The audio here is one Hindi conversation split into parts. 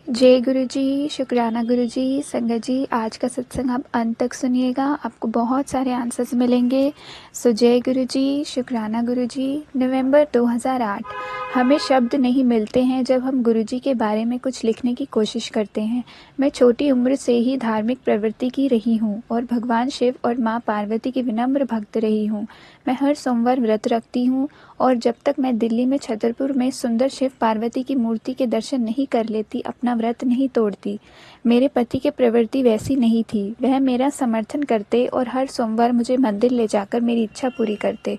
जय गुरु जी, शुक्राना गुरु जी। संगत जी, आज का सत्संग आप अंत तक सुनिएगा, आपको बहुत सारे आंसर्स मिलेंगे। सो जय गुरु जी, शुक्राना गुरु जी। नवंबर 2008। हमें शब्द नहीं मिलते हैं जब हम गुरु जी के बारे में कुछ लिखने की कोशिश करते हैं। मैं छोटी उम्र से ही धार्मिक प्रवृत्ति की रही हूँ और भगवान शिव और माँ पार्वती की विनम्र भक्त रही हूँ। मैं हर सोमवार व्रत रखती हूँ और जब तक मैं दिल्ली में छतरपुर में सुंदर शिव पार्वती की मूर्ति के दर्शन नहीं कर लेती, अपना व्रत नहीं तोड़ती। मेरे पति की प्रवृत्ति वैसी नहीं थी। वह मेरा समर्थन करते और हर सोमवार मुझे मंदिर ले जाकर मेरी इच्छा पूरी करते।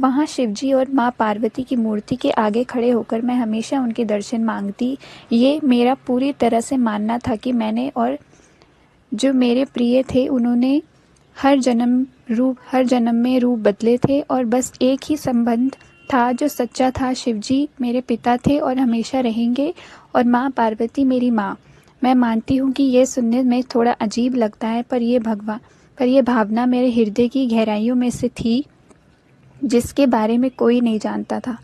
वहाँ शिवजी और माँ पार्वती की मूर्ति के आगे खड़े होकर मैं हमेशा उनके दर्शन मांगती। ये मेरा पूरी तरह से मानना था कि मैंने और जो मेरे प्रिय थे उन्होंने हर जन्म में रूप बदले थे और बस एक ही संबंध था जो सच्चा था। शिवजी मेरे पिता थे और हमेशा रहेंगे और माँ पार्वती मेरी माँ। मैं मानती हूँ कि ये सुनने में थोड़ा अजीब लगता है, पर ये भावना मेरे हृदय की गहराइयों में से थी, जिसके बारे में कोई नहीं जानता था,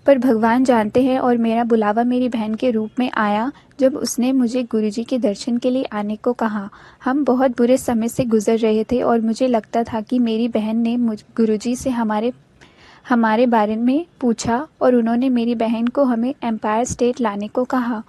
पर भगवान जानते हैं। और मेरा बुलावा मेरी बहन के रूप में आया जब उसने मुझे गुरुजी के दर्शन के लिए आने को कहा। हम बहुत बुरे समय से गुजर रहे थे और मुझे लगता था कि मेरी बहन ने गुरुजी से हमारे बारे में पूछा और उन्होंने मेरी बहन को हमें एम्पायर स्टेट लाने को कहा।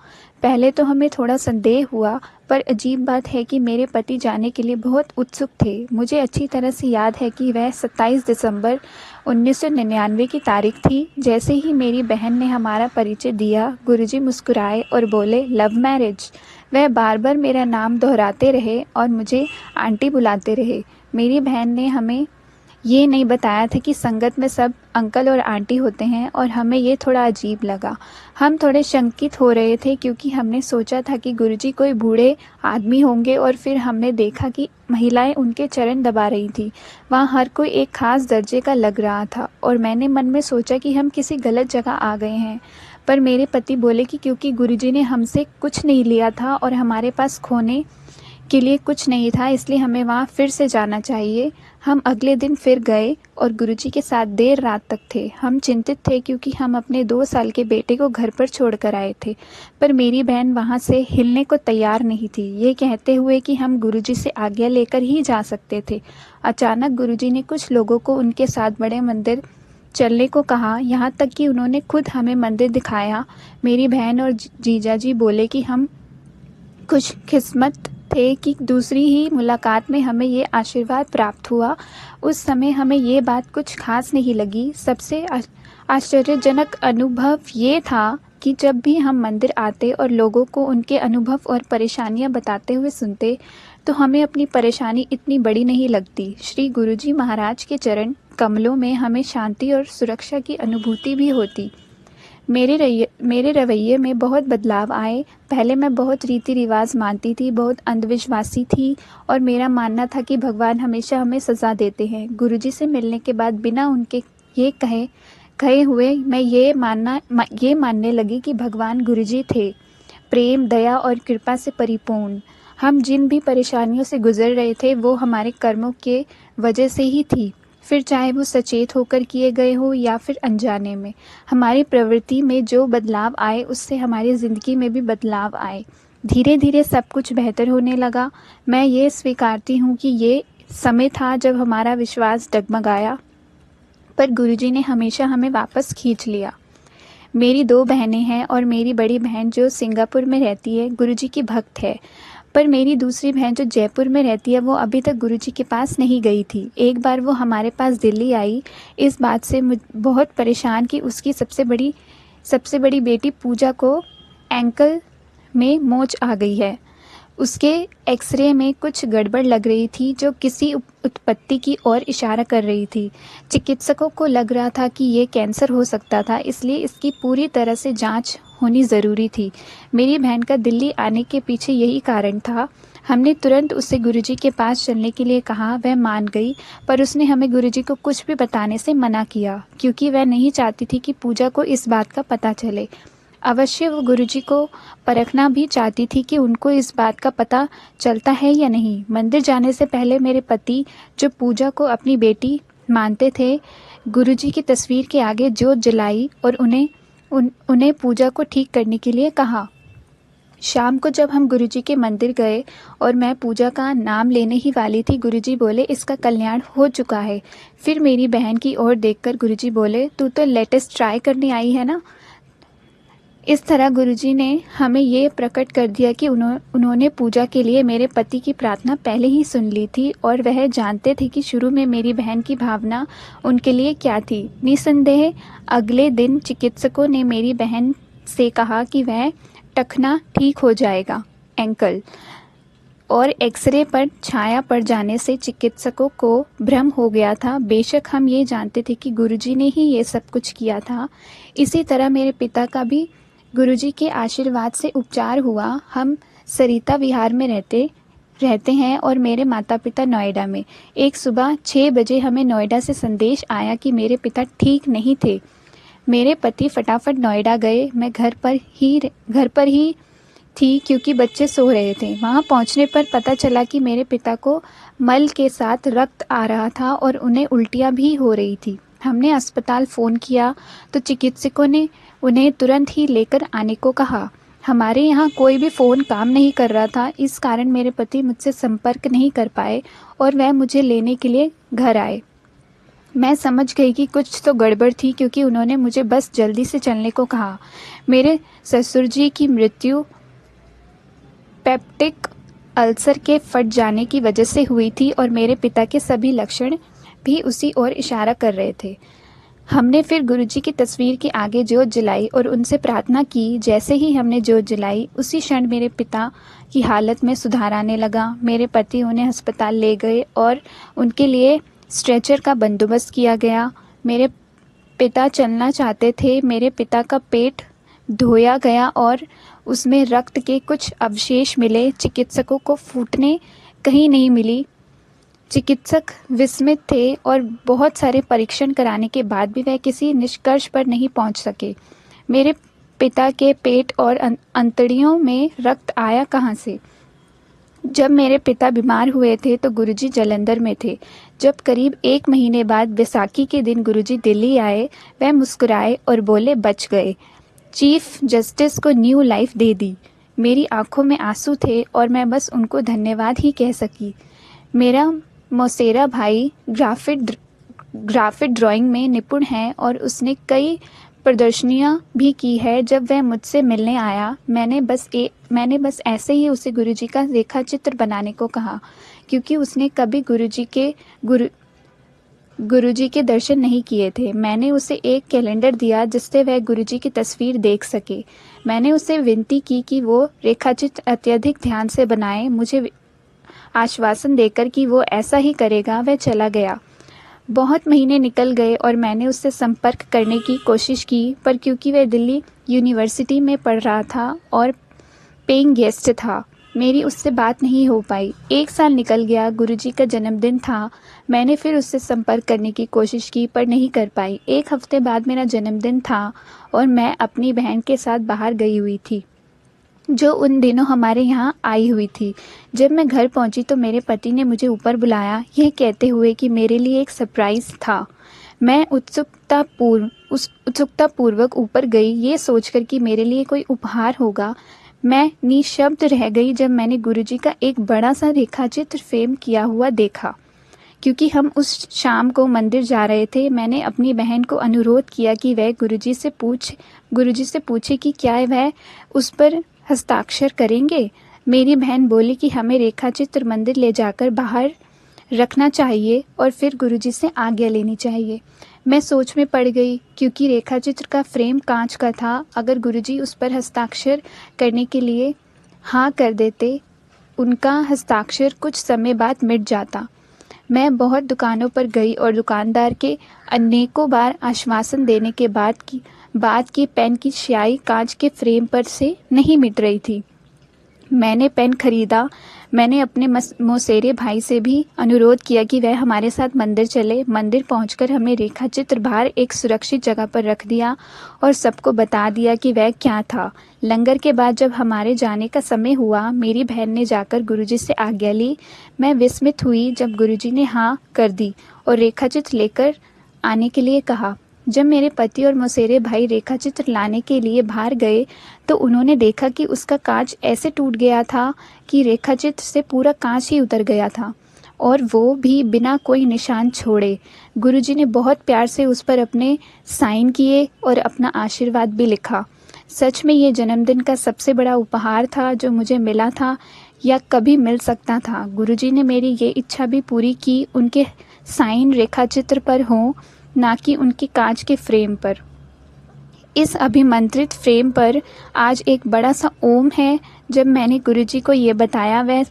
पहले तो हमें थोड़ा संदेह हुआ, पर अजीब बात है कि मेरे पति जाने के लिए बहुत उत्सुक थे। मुझे अच्छी तरह से याद है कि वह 27 दिसंबर 1999 की तारीख थी। जैसे ही मेरी बहन ने हमारा परिचय दिया, गुरुजी मुस्कुराए और बोले, लव मैरिज। वह बार बार मेरा नाम दोहराते रहे और मुझे आंटी बुलाते रहे। मेरी बहन ने हमें ये नहीं बताया था कि संगत में सब अंकल और आंटी होते हैं, और हमें ये थोड़ा अजीब लगा। हम थोड़े शंकित हो रहे थे क्योंकि हमने सोचा था कि गुरुजी कोई बूढ़े आदमी होंगे, और फिर हमने देखा कि महिलाएं उनके चरण दबा रही थी। वहाँ हर कोई एक खास दर्जे का लग रहा था और मैंने मन में सोचा कि हम किसी गलत जगह आ गए हैं। पर मेरे पति बोले कि क्योंकि गुरुजी ने हमसे कुछ नहीं लिया था और हमारे पास खोने के लिए कुछ नहीं था, इसलिए हमें वहाँ फिर से जाना चाहिए। हम अगले दिन फिर गए और गुरुजी के साथ देर रात तक थे। हम चिंतित थे क्योंकि हम अपने 2 साल के बेटे को घर पर छोड़कर आए थे, पर मेरी बहन वहाँ से हिलने को तैयार नहीं थी, ये कहते हुए कि हम गुरुजी से आज्ञा लेकर ही जा सकते थे। अचानक गुरुजी ने कुछ लोगों को उनके साथ बड़े मंदिर चलने को कहा, यहाँ तक कि उन्होंने खुद हमें मंदिर दिखाया। मेरी बहन और जीजाजी बोले कि हम खुश किस्मत थे कि दूसरी ही मुलाकात में हमें ये आशीर्वाद प्राप्त हुआ। उस समय हमें ये बात कुछ खास नहीं लगी। सबसे आश्चर्यजनक अनुभव ये था कि जब भी हम मंदिर आते और लोगों को उनके अनुभव और परेशानियां बताते हुए सुनते, तो हमें अपनी परेशानी इतनी बड़ी नहीं लगती। श्री गुरुजी महाराज के चरण कमलों में हमें शांति और सुरक्षा की अनुभूति भी होती। मेरे रवैये में बहुत बदलाव आए। पहले मैं बहुत रीति रिवाज मानती थी, बहुत अंधविश्वासी थी और मेरा मानना था कि भगवान हमेशा हमें सज़ा देते हैं। गुरुजी से मिलने के बाद बिना उनके ये कहे हुए मैं ये मानने लगी कि भगवान गुरुजी थे, प्रेम, दया और कृपा से परिपूर्ण। हम जिन भी परेशानियों से गुजर रहे थे वो हमारे कर्मों के वजह से ही थी, फिर चाहे वो सचेत होकर किए गए हो या फिर अनजाने में। हमारी प्रवृत्ति में जो बदलाव आए उससे हमारी ज़िंदगी में भी बदलाव आए। धीरे धीरे सब कुछ बेहतर होने लगा। मैं ये स्वीकारती हूँ कि ये समय था जब हमारा विश्वास डगमगाया, पर गुरुजी ने हमेशा हमें वापस खींच लिया। मेरी 2 बहनें हैं और मेरी बड़ी बहन जो सिंगापुर में रहती है गुरुजी की भक्त है, पर मेरी दूसरी बहन जो जयपुर में रहती है वो अभी तक गुरुजी के पास नहीं गई थी। एक बार वो हमारे पास दिल्ली आई, इस बात से बहुत परेशान कि उसकी सबसे बड़ी बेटी पूजा को एंकल में मोच आ गई है। उसके एक्सरे में कुछ गड़बड़ लग रही थी जो किसी उत्पत्ति की ओर इशारा कर रही थी। चिकित्सकों को लग रहा था कि ये कैंसर हो सकता था, इसलिए इसकी पूरी तरह से जांच होनी ज़रूरी थी। मेरी बहन का दिल्ली आने के पीछे यही कारण था। हमने तुरंत उसे गुरुजी के पास चलने के लिए कहा। वह मान गई, पर उसने हमें गुरुजी को कुछ भी बताने से मना किया क्योंकि वह नहीं चाहती थी कि पूजा को इस बात का पता चले। अवश्य वो गुरुजी को परखना भी चाहती थी कि उनको इस बात का पता चलता है या नहीं। मंदिर जाने से पहले मेरे पति, जो पूजा को अपनी बेटी मानते थे, गुरुजी की तस्वीर के आगे जोत जलाई और उन्हें पूजा को ठीक करने के लिए कहा। शाम को जब हम गुरुजी के मंदिर गए और मैं पूजा का नाम लेने ही वाली थी, गुरुजी बोले इसका कल्याण हो चुका है। फिर मेरी बहन की ओर देखकर गुरुजी बोले तू तो लेटेस्ट ट्राई करने आई है ना। इस तरह गुरुजी ने हमें ये प्रकट कर दिया कि उन्होंने पूजा के लिए मेरे पति की प्रार्थना पहले ही सुन ली थी और वह जानते थे कि शुरू में मेरी बहन की भावना उनके लिए क्या थी। निसंदेह अगले दिन चिकित्सकों ने मेरी बहन से कहा कि वह टखना ठीक हो जाएगा, एंकल, और एक्सरे पर छाया पड़ जाने से चिकित्सकों को भ्रम हो गया था। बेशक हम ये जानते थे कि गुरुजी ने ही ये सब कुछ किया था। इसी तरह मेरे पिता का भी गुरुजी के आशीर्वाद से उपचार हुआ। हम सरिता विहार में रहते हैं और मेरे माता पिता नोएडा में। एक सुबह 6 बजे हमें नोएडा से संदेश आया कि मेरे पिता ठीक नहीं थे। मेरे पति फटाफट नोएडा गए। मैं घर पर ही थी क्योंकि बच्चे सो रहे थे। वहां पहुंचने पर पता चला कि मेरे पिता को मल के साथ रक्त आ रहा था और उन्हें उल्टियां भी हो रही थी। हमने अस्पताल फ़ोन किया तो चिकित्सकों ने उन्हें तुरंत ही लेकर आने को कहा। हमारे यहाँ कोई भी फ़ोन काम नहीं कर रहा था, इस कारण मेरे पति मुझसे संपर्क नहीं कर पाए और वह मुझे लेने के लिए घर आए। मैं समझ गई कि कुछ तो गड़बड़ थी क्योंकि उन्होंने मुझे बस जल्दी से चलने को कहा। मेरे ससुर जी की मृत्यु पेप्टिक अल्सर के फट जाने की वजह से हुई थी और मेरे पिता के सभी लक्षण भी उसी ओर इशारा कर रहे थे। हमने फिर गुरुजी की तस्वीर के आगे जोत जलाई और उनसे प्रार्थना की। जैसे ही हमने जोत जलाई उसी क्षण मेरे पिता की हालत में सुधार आने लगा। मेरे पति उन्हें अस्पताल ले गए और उनके लिए स्ट्रेचर का बंदोबस्त किया गया। मेरे पिता चलना चाहते थे। मेरे पिता का पेट धोया गया और उसमें रक्त के कुछ अवशेष मिले। चिकित्सकों को फूटने कहीं नहीं मिली। चिकित्सक विस्मित थे और बहुत सारे परीक्षण कराने के बाद भी वह किसी निष्कर्ष पर नहीं पहुंच सके। मेरे पिता के पेट और अंतड़ियों में रक्त आया कहां से? जब मेरे पिता बीमार हुए थे तो गुरुजी जालंधर में थे। जब करीब 1 महीने बाद बैसाखी के दिन गुरुजी दिल्ली आए, वह मुस्कुराए और बोले बच गए। चीफ जस्टिस को न्यू लाइफ दे दी। मेरी आंखों में आंसू थे और मैं बस उनको धन्यवाद ही कह सकी। मेरा मौसेरा भाई ग्राफिक ड्राइंग में निपुण है और उसने कई प्रदर्शनियां भी की है। जब वह मुझसे मिलने आया, मैंने बस ऐसे ही उसे गुरुजी का रेखा चित्र बनाने को कहा क्योंकि उसने कभी गुरुजी के दर्शन नहीं किए थे। मैंने उसे एक कैलेंडर दिया जिससे वह गुरुजी की तस्वीर देख सके। मैंने उसे विनती की कि वो रेखाचित्र अत्यधिक ध्यान से बनाए। मुझे आश्वासन देकर कि वो ऐसा ही करेगा, वह चला गया। बहुत महीने निकल गए और मैंने उससे संपर्क करने की कोशिश की, पर क्योंकि वह दिल्ली यूनिवर्सिटी में पढ़ रहा था और पेइंग गेस्ट था, मेरी उससे बात नहीं हो पाई। 1 साल निकल गया। गुरुजी का जन्मदिन था। मैंने फिर उससे संपर्क करने की कोशिश की पर नहीं कर पाई। 1 हफ्ते बाद मेरा जन्मदिन था और मैं अपनी बहन के साथ बाहर गई हुई थी, जो उन दिनों हमारे यहाँ आई हुई थी। जब मैं घर पहुँची तो मेरे पति ने मुझे ऊपर बुलाया, यह कहते हुए कि मेरे लिए एक सरप्राइज़ था। मैं उत्सुकतापूर्वक ऊपर गई, ये सोचकर कि मेरे लिए कोई उपहार होगा। मैं निशब्द रह गई जब मैंने गुरुजी का एक बड़ा सा रेखाचित्र फ्रेम किया हुआ देखा। क्योंकि हम उस शाम को मंदिर जा रहे थे, मैंने अपनी बहन को अनुरोध किया कि वह गुरुजी से पूछे कि क्या वह उस पर हस्ताक्षर करेंगे। मेरी बहन बोली कि हमें रेखाचित्र मंदिर ले जाकर बाहर रखना चाहिए और फिर गुरुजी से आज्ञा लेनी चाहिए। मैं सोच में पड़ गई क्योंकि रेखाचित्र का फ्रेम कांच का था। अगर गुरुजी उस पर हस्ताक्षर करने के लिए हाँ कर देते, उनका हस्ताक्षर कुछ समय बाद मिट जाता। मैं बहुत दुकानों पर गई और दुकानदार के अनेकों बार आश्वासन देने के बाद की पेन की स्याही कांच के फ्रेम पर से नहीं मिट रही थी। मैंने पेन खरीदा। मैंने अपने मौसेरे भाई से भी अनुरोध किया कि वह हमारे साथ मंदिर चले। मंदिर पहुंचकर हमने रेखाचित्र बाहर एक सुरक्षित जगह पर रख दिया और सबको बता दिया कि वह क्या था। लंगर के बाद जब हमारे जाने का समय हुआ, मेरी बहन ने जाकर गुरुजी से आज्ञा ली। मैं विस्मित हुई जब गुरुजी ने हाँ कर दी और रेखाचित्र लेकर आने के लिए कहा। जब मेरे पति और मौसेरे भाई रेखाचित्र लाने के लिए बाहर गए तो उन्होंने देखा कि उसका कांच ऐसे टूट गया था कि रेखाचित्र से पूरा कांच ही उतर गया था, और वो भी बिना कोई निशान छोड़े। गुरुजी ने बहुत प्यार से उस पर अपने साइन किए और अपना आशीर्वाद भी लिखा। सच में ये जन्मदिन का सबसे बड़ा उपहार था जो मुझे मिला था या कभी मिल सकता था। गुरुजी ने मेरी ये इच्छा भी पूरी की, उनके साइन रेखाचित्र पर हों, ना कि उनके कांच के फ्रेम पर। इस अभिमंत्रित फ्रेम पर आज एक बड़ा सा ओम है। जब मैंने गुरुजी को ये बताया, वह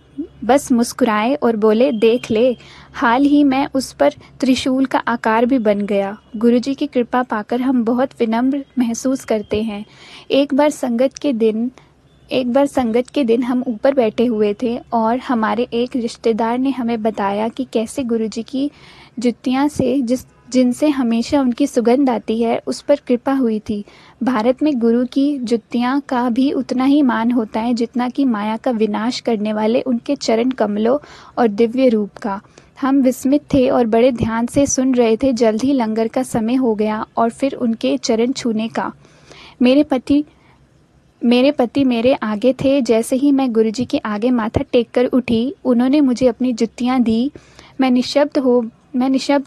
बस मुस्कुराए और बोले, देख ले, हाल ही में उस पर त्रिशूल का आकार भी बन गया। गुरुजी की कृपा पाकर हम बहुत विनम्र महसूस करते हैं। एक बार संगत के दिन हम ऊपर बैठे हुए थे और हमारे एक रिश्तेदार ने हमें बताया कि कैसे गुरुजी की जुतियाँ से जिनसे हमेशा उनकी सुगंध आती है, उस पर कृपा हुई थी। भारत में गुरु की जुतियाँ का भी उतना ही मान होता है जितना कि माया का विनाश करने वाले उनके चरण कमलों और दिव्य रूप का। हम विस्मित थे और बड़े ध्यान से सुन रहे थे। जल्द ही लंगर का समय हो गया और फिर उनके चरण छूने का। मेरे पति मेरे आगे थे। जैसे ही मैं गुरुजी के आगे माथा टेक कर उठी, उन्होंने मुझे अपनी जुतियाँ दी। मैं निशब्द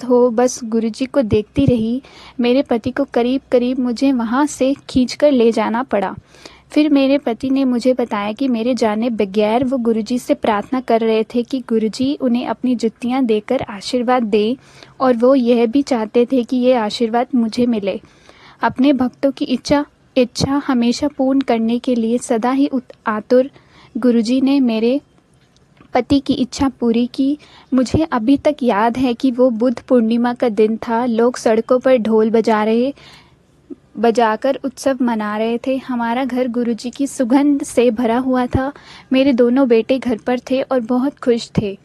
हो बस गुरुजी को देखती रही। मेरे पति को करीब करीब मुझे वहाँ से खींचकर ले जाना पड़ा। फिर मेरे पति ने मुझे बताया कि मेरे जाने बगैर वो गुरुजी से प्रार्थना कर रहे थे कि गुरुजी उन्हें अपनी जुतियाँ देकर आशीर्वाद दें, और वो यह भी चाहते थे कि ये आशीर्वाद मुझे मिले। अपने भक्तों की इच्छा हमेशा पूर्ण करने के लिए सदा ही आतुर गुरुजी ने मेरे पति की इच्छा पूरी की। मुझे अभी तक याद है कि वो बुद्ध पूर्णिमा का दिन था। लोग सड़कों पर ढोल बजाकर उत्सव मना रहे थे। हमारा घर गुरुजी की सुगंध से भरा हुआ था। मेरे दोनों बेटे घर पर थे और बहुत खुश थे।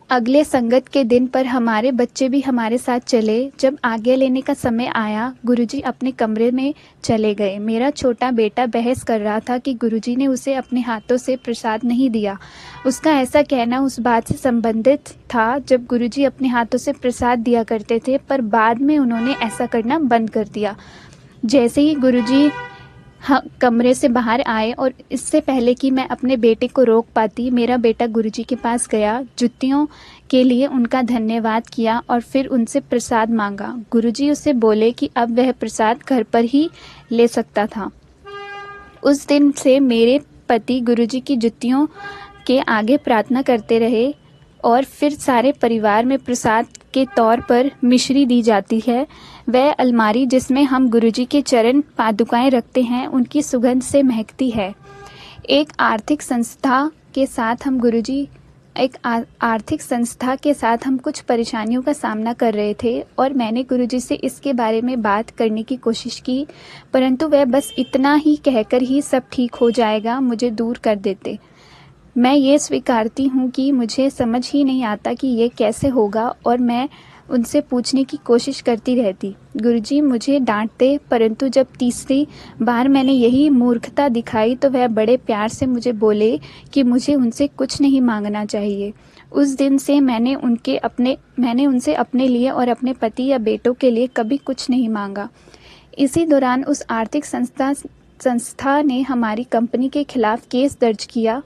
अगले संगत के दिन पर हमारे बच्चे भी हमारे साथ चले। जब आज्ञा लेने का समय आया, गुरुजी अपने कमरे में चले गए। मेरा छोटा बेटा बहस कर रहा था कि गुरुजी ने उसे अपने हाथों से प्रसाद नहीं दिया। उसका ऐसा कहना उस बात से संबंधित था जब गुरुजी अपने हाथों से प्रसाद दिया करते थे, पर बाद में उन्होंने ऐसा करना बंद कर दिया। जैसे ही गुरुजी कमरे से बाहर आए और इससे पहले कि मैं अपने बेटे को रोक पाती, मेरा बेटा गुरुजी के पास गया, जुतियों के लिए उनका धन्यवाद किया और फिर उनसे प्रसाद मांगा। गुरुजी उसे बोले कि अब वह प्रसाद घर पर ही ले सकता था। उस दिन से मेरे पति गुरुजी की जुतियों के आगे प्रार्थना करते रहे और फिर सारे परिवार में प्रसाद के तौर पर मिश्री दी जाती है। वह अलमारी जिसमें हम गुरुजी के चरण पादुकाएं रखते हैं, उनकी सुगंध से महकती है। एक आर्थिक संस्था के साथ हम कुछ परेशानियों का सामना कर रहे थे और मैंने गुरुजी से इसके बारे में बात करने की कोशिश की, परंतु वह बस इतना ही कहकर ही सब ठीक हो जाएगा मुझे दूर कर देते। मैं ये स्वीकारती हूँ कि मुझे समझ ही नहीं आता कि ये कैसे होगा और मैं उनसे पूछने की कोशिश करती रहती। गुरुजी मुझे डांटते, परंतु जब तीसरी बार मैंने यही मूर्खता दिखाई तो वह बड़े प्यार से मुझे बोले कि मुझे उनसे कुछ नहीं मांगना चाहिए। उस दिन से मैंने उनसे अपने लिए और अपने पति या बेटों के लिए कभी कुछ नहीं मांगा। इसी दौरान उस आर्थिक संस्था ने हमारी कंपनी के खिलाफ केस दर्ज किया।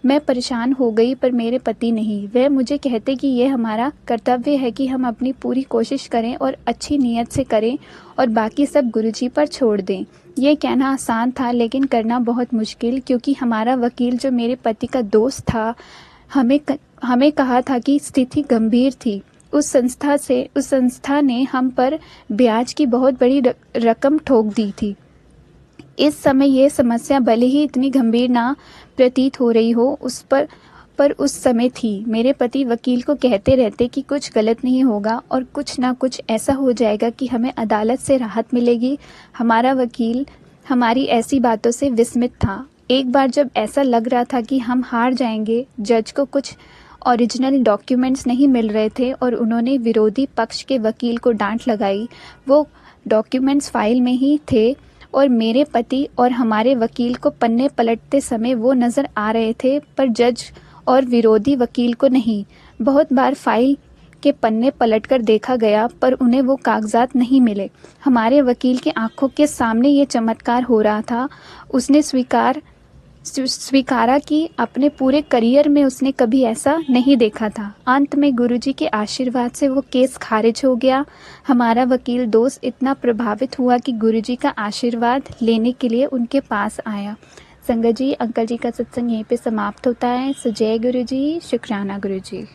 मैं परेशान हो गई, पर मेरे पति नहीं। वह मुझे कहते कि यह हमारा कर्तव्य है कि हम अपनी पूरी कोशिश करें और अच्छी नीयत से करें और बाकी सब गुरुजी पर छोड़ दें। यह कहना आसान था लेकिन करना बहुत मुश्किल, क्योंकि हमारा वकील जो मेरे पति का दोस्त था हमें कहा था कि स्थिति गंभीर थी। उस संस्था ने हम पर ब्याज की बहुत बड़ी रकम ठोक दी थी। इस समय यह समस्या भले ही इतनी गंभीर ना प्रतीत हो रही हो, पर उस समय थी। मेरे पति वकील को कहते रहते कि कुछ गलत नहीं होगा और कुछ ना कुछ ऐसा हो जाएगा कि हमें अदालत से राहत मिलेगी। हमारा वकील हमारी ऐसी बातों से विस्मित था। एक बार जब ऐसा लग रहा था कि हम हार जाएंगे, जज को कुछ ओरिजिनल डॉक्यूमेंट्स नहीं मिल रहे थे और उन्होंने विरोधी पक्ष के वकील को डांट लगाई। वो डॉक्यूमेंट्स फाइल में ही थे और मेरे पति और हमारे वकील को पन्ने पलटते समय वो नज़र आ रहे थे, पर जज और विरोधी वकील को नहीं। बहुत बार फाइल के पन्ने पलटकर देखा गया पर उन्हें वो कागजात नहीं मिले। हमारे वकील की आंखों के सामने ये चमत्कार हो रहा था। उसने स्वीकारा कि अपने पूरे करियर में उसने कभी ऐसा नहीं देखा था। अंत में गुरुजी के आशीर्वाद से वो केस खारिज हो गया। हमारा वकील दोस्त इतना प्रभावित हुआ कि गुरुजी का आशीर्वाद लेने के लिए उनके पास आया। संगत जी, अंकल जी का सत्संग यहीं पे समाप्त होता है। सो जय गुरुजी, शुक्राना गुरुजी।